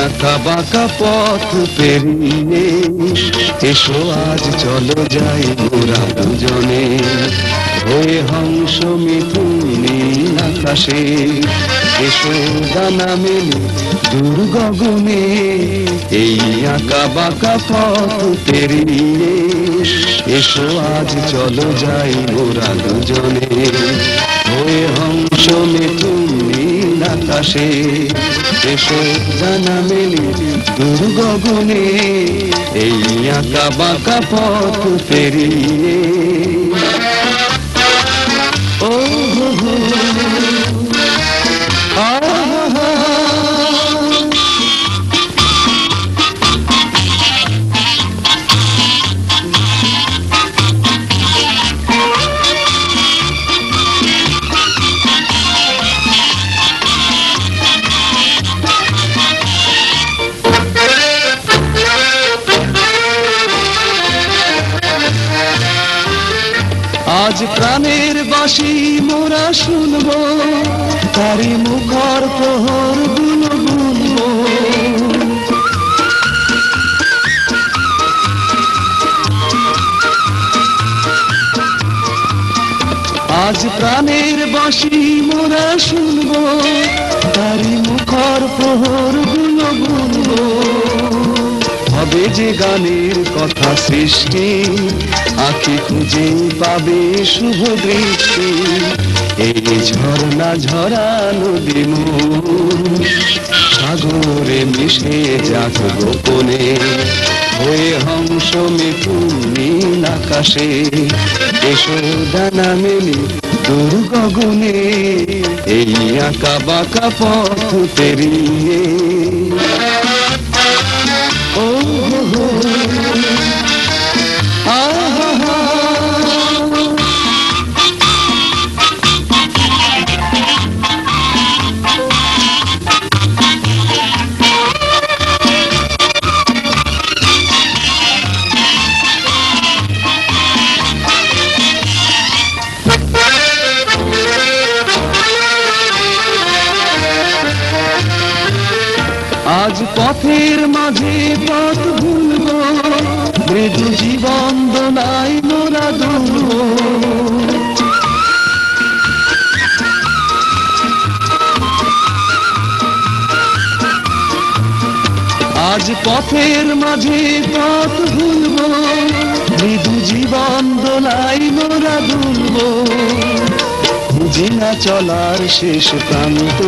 আঁকা বাঁকা পথ পেরিয়ে এসো আজ চলো যাই মোরা দুজনে হয়ে হংস মিথুনি আকাশে এসো ডানা মেলে দূর গগনে এই আঁকা বাঁকা পথ পেরিয়ে এসো আজ চলো যাই মোরা দুজনে হয়ে হংস মিথুনি আকাশে এসো ডানা মেলে দূর গগনে এই আঁকা বাঁকা পথ পেরিয়ে ও হো হো আজ প্রাণের বাঁশি মোরা শুনবো তারি মুখর প্রহর গুলো গুনবো আজ প্রাণের বাঁশি মোরা শুনবো তারি মুখর প্রহর গুলো গুনবো হবে যে গানের কথা সৃষ্টি আঁখি খুঁজে পাবে শুভ দৃষ্টি এই ঝর্ণা ঝরা নদী সাগরে মিশে যাক গোপনে হয়ে হংস মিথুনি আকাশে এসো ডানা মেলে দূর গগনে এই আঁকা বাঁকা পথ পেরিয়ে ও হো হো আজ পথের মাঝে পথ ভুলবো মৃদু জীবন দোলাই মোরা দুলবো আজ পথের মাঝে পথ ভুলবো মৃদু জীবন দোলাই মোরা দুলবো বুঝি না চলার শেষ প্রান্ত